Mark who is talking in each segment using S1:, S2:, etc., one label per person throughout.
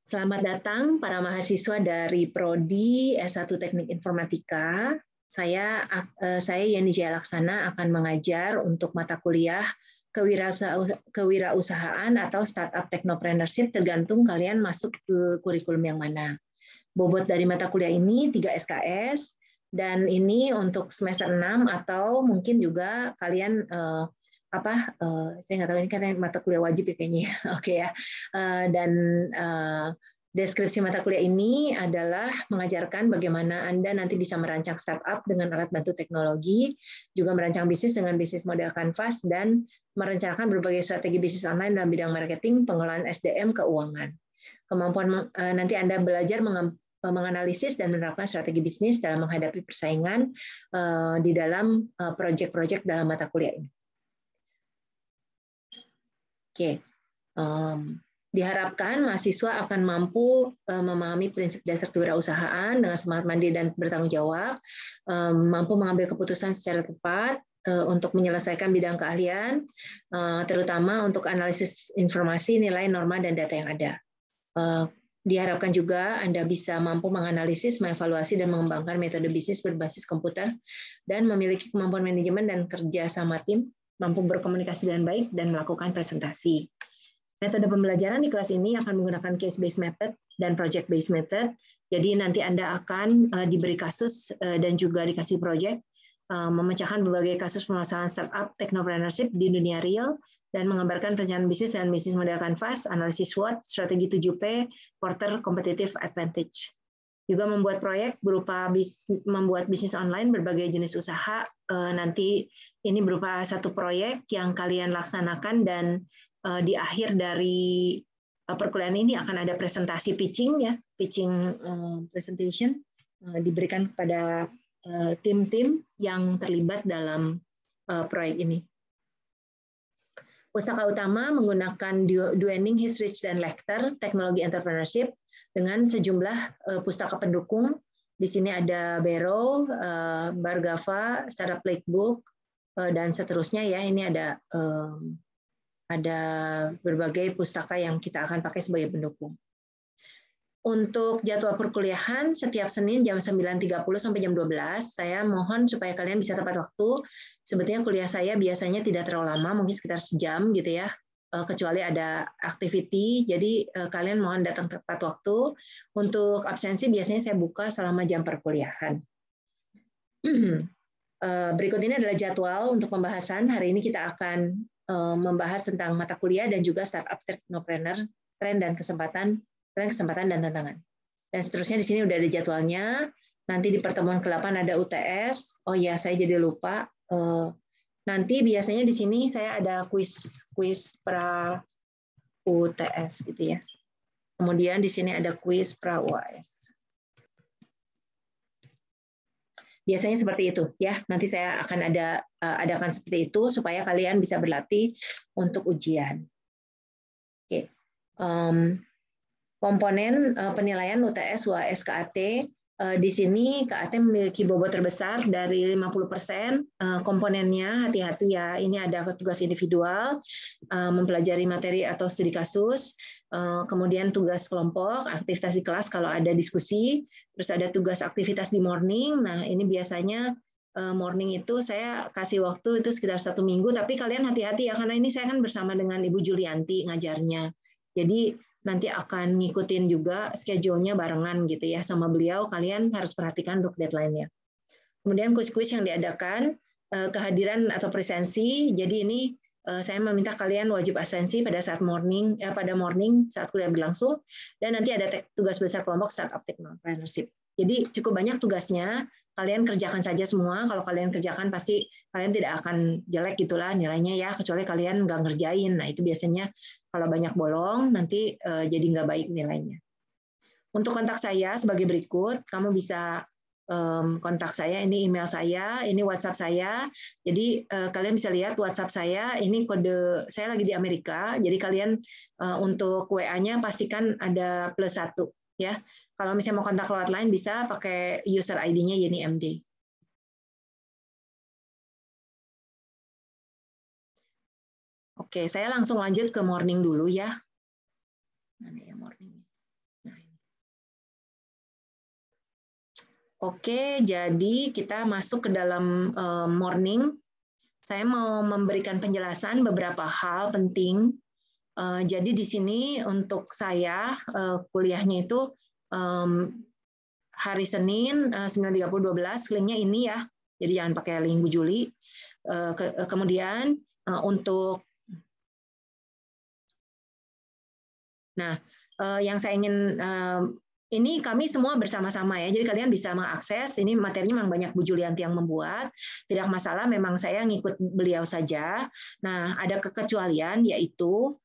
S1: Selamat datang para mahasiswa dari Prodi S1 Teknik Informatika. Saya Yani Jaya Laksana akan mengajar untuk mata kuliah kewirausahaan atau startup technopreneurship, tergantung kalian masuk ke kurikulum yang mana. Bobot dari mata kuliah ini 3 SKS, dan ini untuk semester 6 atau mungkin juga kalian saya nggak tahu, ini kan mata kuliah wajib ya kayaknya. Oke ya. Dan deskripsi mata kuliah ini adalah mengajarkan bagaimana Anda nanti bisa merancang startup dengan alat bantu teknologi, juga merancang bisnis dengan bisnis model Canvas, dan merencanakan berbagai strategi bisnis online dalam bidang marketing, pengelolaan SDM, keuangan. Kemampuan nanti Anda belajar menganalisis dan menerapkan strategi bisnis dalam menghadapi persaingan di dalam proyek-proyek dalam mata kuliah ini. Oke, diharapkan mahasiswa akan mampu memahami prinsip dasar kewirausahaan dengan semangat mandiri dan bertanggung jawab, mampu mengambil keputusan secara tepat untuk menyelesaikan bidang keahlian, terutama untuk analisis informasi, nilai, norma, dan data yang ada. Diharapkan juga Anda bisa mampu menganalisis, mengevaluasi, dan mengembangkan metode bisnis berbasis komputer, dan memiliki kemampuan manajemen dan kerja sama tim, mampu berkomunikasi dengan baik, dan melakukan presentasi. Metode pembelajaran di kelas ini akan menggunakan case-based method dan project-based method. Jadi nanti Anda akan diberi kasus dan juga dikasih project, memecahkan berbagai kasus permasalahan startup technopreneurship di dunia real, dan menggambarkan perencanaan bisnis dan bisnis model Canvas, analisis SWOT, strategi 7P, Porter Competitive Advantage. Juga membuat proyek berupa membuat bisnis online berbagai jenis usaha. Nanti ini berupa satu proyek yang kalian laksanakan, dan di akhir dari perkuliahan ini akan ada presentasi pitching, ya, pitching presentation diberikan kepada tim-tim yang terlibat dalam proyek ini. Pustaka utama menggunakan Duening, Hisrich, dan Lecter, Teknologi Entrepreneurship, dengan sejumlah pustaka pendukung. Di sini ada Barrow, Bargava, Startup Playbook, dan seterusnya, ya. Ini ada berbagai pustaka yang kita akan pakai sebagai pendukung. Untuk jadwal perkuliahan, setiap Senin jam 9.30 sampai jam 12, saya mohon supaya kalian bisa tepat waktu. Sebetulnya kuliah saya biasanya tidak terlalu lama, mungkin sekitar sejam gitu ya, kecuali ada activity, jadi kalian mohon datang tepat waktu. Untuk absensi biasanya saya buka selama jam perkuliahan. Berikut ini adalah jadwal untuk pembahasan. Hari ini kita akan membahas tentang mata kuliah dan juga startup technopreneur, tren dan kesempatan dan tantangan. Dan seterusnya di sini udah ada jadwalnya. Nanti di pertemuan ke-8 ada UTS. Oh ya, saya jadi lupa. Nanti biasanya di sini saya ada kuis pra UTS gitu ya. Kemudian di sini ada kuis pra UAS. Biasanya seperti itu ya. Nanti saya akan adakan seperti itu supaya kalian bisa berlatih untuk ujian. Oke. Komponen penilaian UTS, UAS, KAT. Di sini KAT memiliki bobot terbesar dari 50%. Komponennya hati-hati ya, ini ada tugas individual, mempelajari materi atau studi kasus, kemudian tugas kelompok, aktivitas di kelas kalau ada diskusi, terus ada tugas aktivitas di morning. Nah, ini biasanya morning itu saya kasih waktu itu sekitar 1 minggu, tapi kalian hati-hati ya, karena ini saya kan bersama dengan Ibu Julianti ngajarnya. Jadi nanti akan ngikutin juga schedule-nya barengan gitu ya sama beliau, kalian harus perhatikan untuk deadline-nya. Kemudian kuis-kuis yang diadakan, kehadiran atau presensi. Jadi ini saya meminta kalian wajib absensi pada saat morning saat kuliah berlangsung, dan nanti ada tugas besar kelompok startup technopreneurship. Jadi cukup banyak tugasnya, kalian kerjakan saja semua. Kalau kalian kerjakan pasti kalian tidak akan jelek gitulah nilainya ya, kecuali kalian nggak ngerjain. Nah itu biasanya kalau banyak bolong nanti jadi nggak baik nilainya. Untuk kontak saya sebagai berikut, kamu bisa kontak saya, ini email saya, ini WhatsApp saya. Jadi kalian bisa lihat WhatsApp saya, ini kode saya lagi di Amerika, jadi kalian untuk WA-nya pastikan ada +1 ya. Kalau misalnya mau kontak lewat lain bisa pakai user ID-nya Yeni MD. Oke, saya langsung lanjut ke morning dulu ya. Mana ya morning? Oke, jadi kita masuk ke dalam morning. Saya mau memberikan penjelasan beberapa hal penting. Jadi di sini untuk saya kuliahnya itu hari Senin 9.30-12, linknya ini ya. Jadi jangan pakai link Bu Juli. Kemudian untuk yang saya ingin ini kami semua bersama-sama ya, jadi kalian bisa mengakses. Ini materinya memang banyak Bu Julianti yang membuat, tidak masalah, memang saya ngikut beliau saja. Nah, ada kekecualian yaitu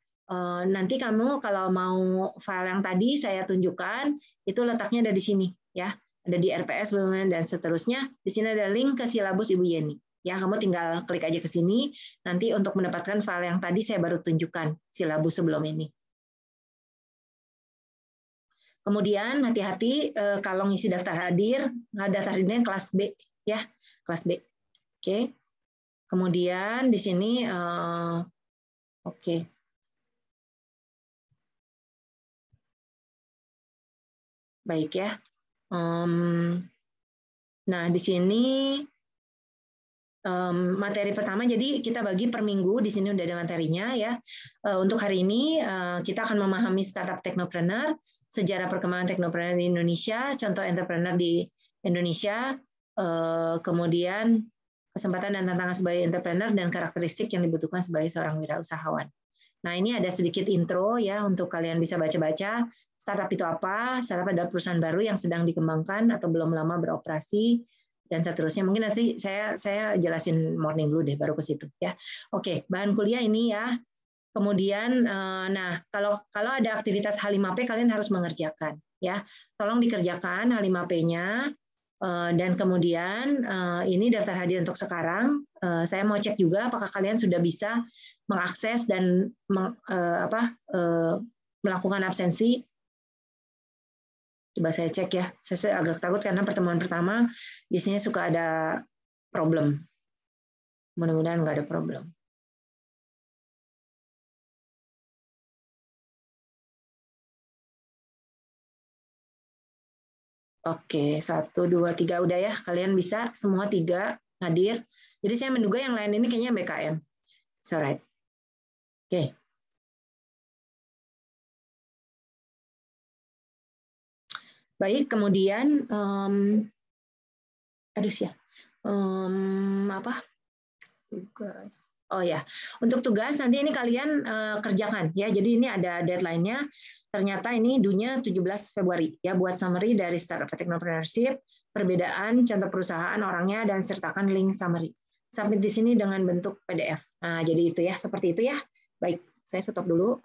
S1: nanti kamu kalau mau file yang tadi saya tunjukkan, itu letaknya ada di sini ya, ada di RPS dan seterusnya. Di sini ada link ke silabus Ibu Yeni. Ya, kamu tinggal klik aja ke sini. Nanti untuk mendapatkan file yang tadi saya baru tunjukkan silabus sebelum ini. Kemudian hati-hati kalau ngisi daftar hadir, daftar hadirnya kelas B ya, kelas B. Oke. Kemudian di sini oke. Baik ya. Nah, di sini materi pertama, jadi kita bagi per minggu, di sini udah ada materinya ya. Untuk hari ini kita akan memahami startup technopreneur, sejarah perkembangan technopreneur di Indonesia, contoh entrepreneur di Indonesia, kemudian kesempatan dan tantangan sebagai entrepreneur dan karakteristik yang dibutuhkan sebagai seorang wirausahawan. Nah, ini ada sedikit intro ya untuk kalian bisa baca-baca. Startup itu apa? Startup adalah perusahaan baru yang sedang dikembangkan atau belum lama beroperasi, dan seterusnya. Mungkin nanti saya jelasin morning dulu deh, baru ke situ ya. Oke, bahan kuliah ini ya. Kemudian, nah kalau ada aktivitas H5P kalian harus mengerjakan ya. Tolong dikerjakan H5P-nya. Dan kemudian ini daftar hadir untuk sekarang. Saya mau cek juga apakah kalian sudah bisa mengakses dan melakukan absensi. Coba saya cek ya. Saya agak takut karena pertemuan pertama biasanya suka ada problem. Mudah-mudahan nggak ada problem. Oke, 1, 2, 3 udah ya. Kalian bisa semua 3 hadir. Jadi saya menduga yang lain ini kayaknya BKM. Alright. Oke. Baik, kemudian tugas. Oh ya, untuk tugas nanti ini kalian kerjakan ya. Jadi ini ada deadline-nya. Ternyata ini due-nya 17 Februari ya, buat summary dari Startup Technopreneurship, perbedaan contoh perusahaan orangnya, dan sertakan link summary. Submit di sini dengan bentuk PDF. Nah, jadi itu ya, seperti itu ya. Baik, saya stop dulu.